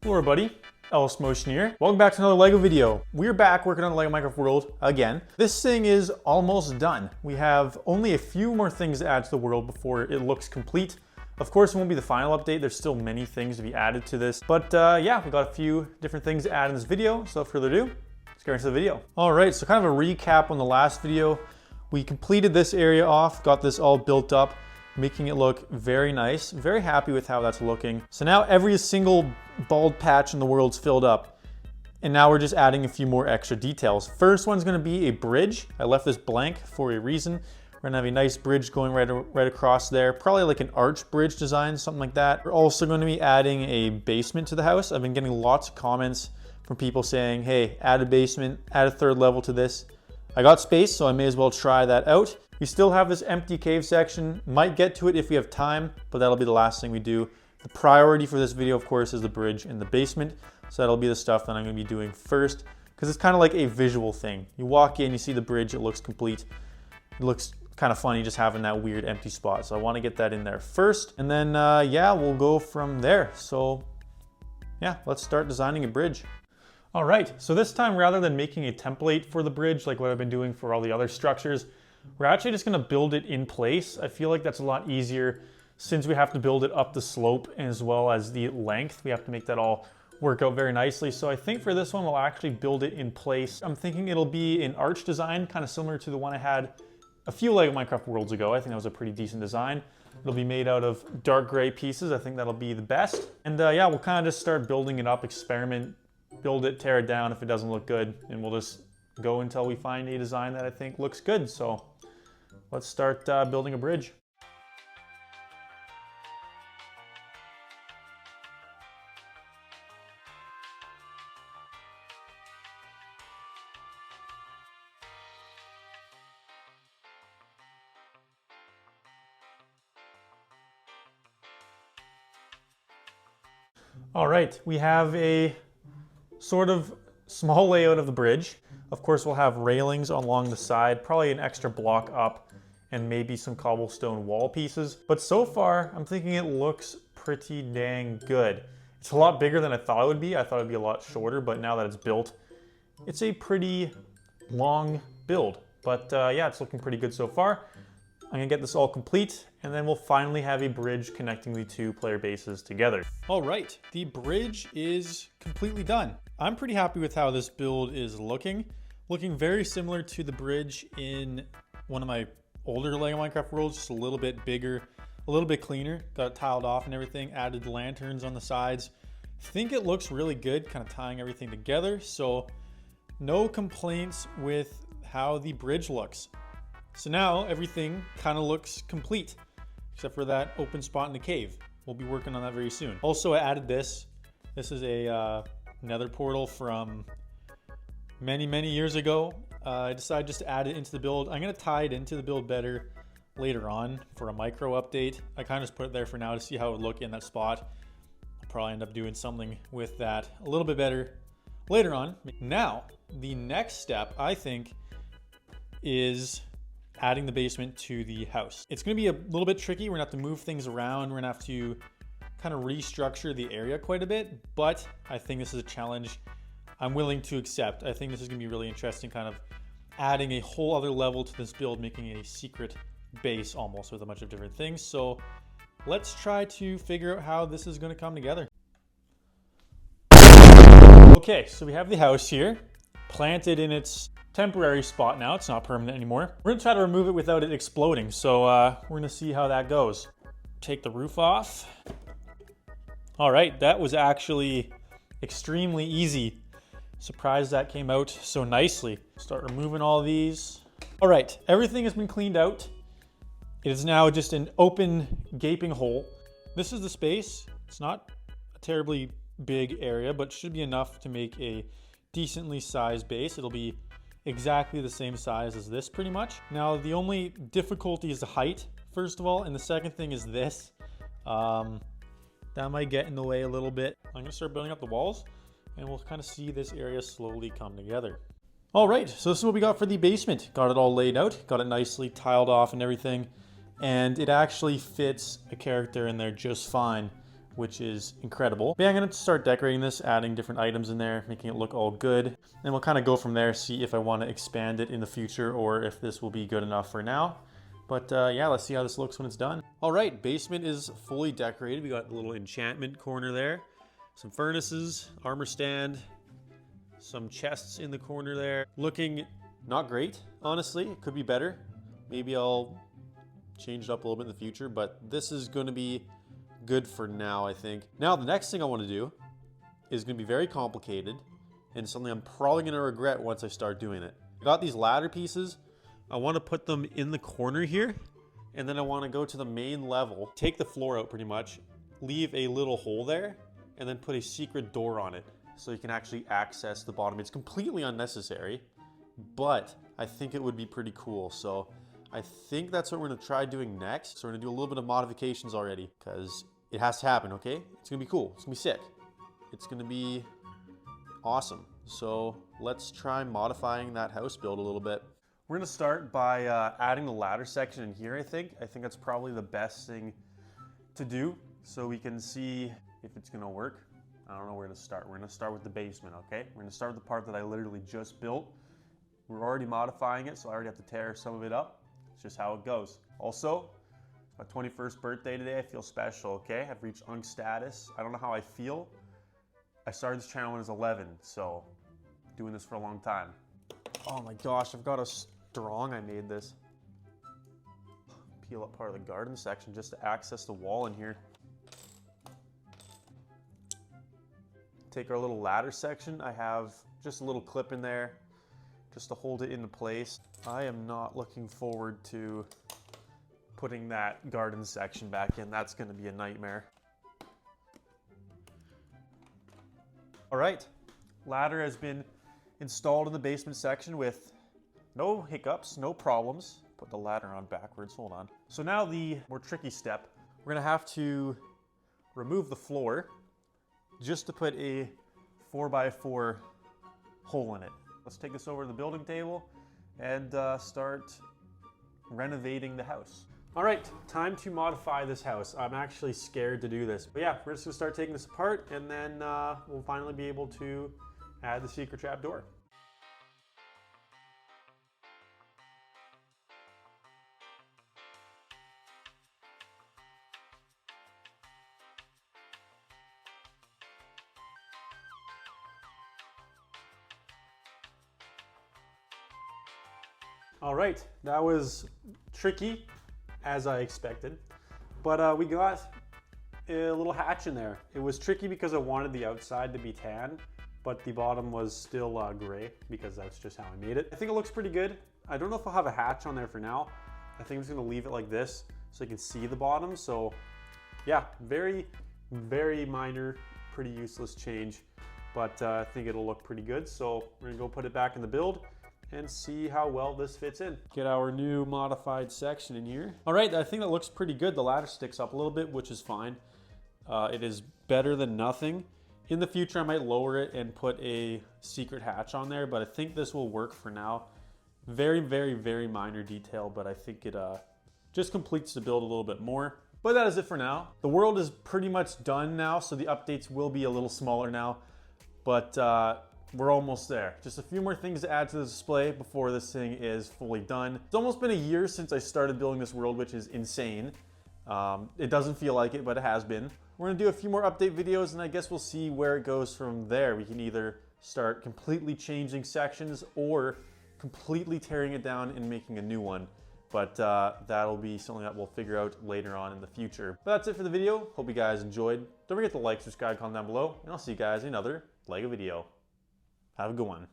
Hello everybody, Ellis Motion here. Welcome back to another LEGO video. We're back working on LEGO Minecraft World again. This thing is almost done. We have only a few more things to add to the world before it looks complete. Of course, it won't be the final update. There's still many things to be added to this. But yeah, we got a few different things to add in this video. So without further ado, let's get into the video. All right, so kind of a recap on the last video. We completed this area off, got this all built up, making it look very nice. Very happy with how that's looking. So now every single bald patch in the world's filled up. And now we're just adding a few more extra details. First one's gonna be a bridge. I left this blank for a reason. We're gonna have a nice bridge going right across there. Probably like an arch bridge design, something like that. We're also gonna be adding a basement to the house. I've been getting lots of comments from people saying, hey, add a basement, add a third level to this. I got space, so I may as well try that out. We still have this empty cave section. Might get to it if we have time, but that'll be the last thing we do. The priority for this video, of course, is the bridge in the basement. So that'll be the stuff that I'm gonna be doing first, because it's kind of like a visual thing. You walk in, you see the bridge, it looks complete. It looks kind of funny just having that weird empty spot. So I wanna get that in there first. And then, yeah, we'll go from there. So yeah, let's start designing a bridge. All right, so this time, rather than making a template for the bridge, like what I've been doing for all the other structures, we're actually just gonna build it in place. I feel like that's a lot easier since we have to build it up the slope as well as the length. We have to make that all work out very nicely. So I think for this one, we'll actually build it in place. I'm thinking it'll be an arch design, kind of similar to the one I had a few LEGO Minecraft Worlds ago. I think that was a pretty decent design. It'll be made out of dark gray pieces. I think that'll be the best. And yeah, we'll kind of just start building it up, experiment, build it, tear it down if it doesn't look good, and we'll just go until we find a design that I think looks good. So let's start building a bridge. All right, we have a sort of small layout of the bridge. Of course, we'll have railings along the side, probably an extra block up, and maybe some cobblestone wall pieces. But so far, I'm thinking it looks pretty dang good. It's a lot bigger than I thought it would be. I thought it'd be a lot shorter, but now that it's built, it's a pretty long build. But yeah, it's looking pretty good so far. I'm gonna get this all complete, and then we'll finally have a bridge connecting the two player bases together. All right, the bridge is completely done. I'm pretty happy with how this build is looking. Looking very similar to the bridge in one of my older LEGO Minecraft Worlds, just a little bit bigger, a little bit cleaner. Got it tiled off and everything, added lanterns on the sides. I think it looks really good, kind of tying everything together. So no complaints with how the bridge looks. So now everything kind of looks complete, except for that open spot in the cave. We'll be working on that very soon. Also, I added this. This is a nether portal from many years ago. I decided just to add it into the build. I'm gonna tie it into the build better later on for a micro update. I kind of just put it there for now to see how it would look in that spot. I'll probably end up doing something with that a little bit better later on. Now, the next step, I think, is adding the basement to the house. It's gonna be a little bit tricky. We're gonna have to move things around. We're gonna have to kind of restructure the area quite a bit, but I think this is a challenge I'm willing to accept. I think this is gonna be really interesting, kind of adding a whole other level to this build, making it a secret base almost with a bunch of different things. So let's try to figure out how this is gonna come together. Okay, so we have the house here, planted in its temporary spot now. It's not permanent anymore. We're gonna try to remove it without it exploding. So we're gonna see how that goes. Take the roof off. All right, that was actually extremely easy. Surprised that came out so nicely. Start removing all these. All right, everything has been cleaned out. It is now just an open gaping hole. This is the space. It's not a terribly big area, but should be enough to make a decently sized base. It'll be exactly the same size as this pretty much. Now, the only difficulty is the height, first of all, and the second thing is this. That might get in the way a little bit. I'm gonna start building up the walls, and we'll kind of see this area slowly come together. All right, so this is what we got for the basement. Got it all laid out, got it nicely tiled off and everything, and it actually fits a character in there just fine. which is incredible. But yeah, I'm gonna start decorating this, adding different items in there, making it look all good. And we'll kind of go from there, see if I want to expand it in the future or if this will be good enough for now. But yeah, let's see how this looks when it's done. All right, basement is fully decorated. We got a little enchantment corner there, some furnaces, armor stand, some chests in the corner there. Looking not great, honestly. It could be better. Maybe I'll change it up a little bit in the future, but this is going to be good for now, I think. Now, the next thing I want to do is going to be very complicated and something I'm probably going to regret once I start doing it. I got these ladder pieces. I want to put them in the corner here, and then I want to go to the main level, take the floor out pretty much, leave a little hole there, and then put a secret door on it so you can actually access the bottom. It's completely unnecessary, but I think it would be pretty cool. So I think that's what we're gonna try doing next. So we're gonna do a little bit of modifications already because it has to happen, okay? It's gonna be cool, it's gonna be sick. It's gonna be awesome. So let's try modifying that house build a little bit. We're gonna start by adding the ladder section in here, I think. I think that's probably the best thing to do so we can see if it's gonna work. I don't know where to start. We're gonna start with the basement, okay? We're gonna start with the part that I literally just built. We're already modifying it, so I already have to tear some of it up. It's just how it goes. Also, it's my 21st birthday today. I feel special, okay? I've reached Unk status. I don't know how I feel. I started this channel when I was 11, so I'm doing this for a long time. Oh my gosh, I've got a strong I made this. Peel up part of the garden section just to access the wall in here. Take our little ladder section. I have just a little clip in there just to hold it into place. I am not looking forward to putting that garden section back in. That's going to be a nightmare. All right, ladder has been installed in the basement section with no hiccups, no problems. Put the ladder on backwards, hold on. So now the more tricky step, we're gonna have to remove the floor just to put a 4x4 hole in it. Let's take this over to the building table and start renovating the house. All right, time to modify this house. I'm actually scared to do this. But yeah, we're just gonna start taking this apart and then we'll finally be able to add the secret trap door. All right, that was tricky as I expected, but we got a little hatch in there. It was tricky because I wanted the outside to be tan, but the bottom was still gray because that's just how I made it. I think it looks pretty good. I don't know if I'll have a hatch on there for now. I think I'm just gonna leave it like this so you can see the bottom. So yeah, very, very minor, pretty useless change, but I think it'll look pretty good. So we're gonna go put it back in the build and see how well this fits in. Get our new modified section in here. All right, I think that looks pretty good. The ladder sticks up a little bit, which is fine. It is better than nothing. In the future, I might lower it and put a secret hatch on there, but I think this will work for now. Very, very, very minor detail, but I think it just completes the build a little bit more. But that is it for now. The world is pretty much done now, so the updates will be a little smaller now, but we're almost there. Just a few more things to add to the display before this thing is fully done. It's almost been a year since I started building this world, which is insane. It doesn't feel like it, but it has been. We're gonna do a few more update videos and I guess we'll see where it goes from there. We can either start completely changing sections or completely tearing it down and making a new one. But that'll be something that we'll figure out later on in the future. But that's it for the video. Hope you guys enjoyed. Don't forget to like, subscribe, comment down below, and I'll see you guys in another LEGO video. Have a good one.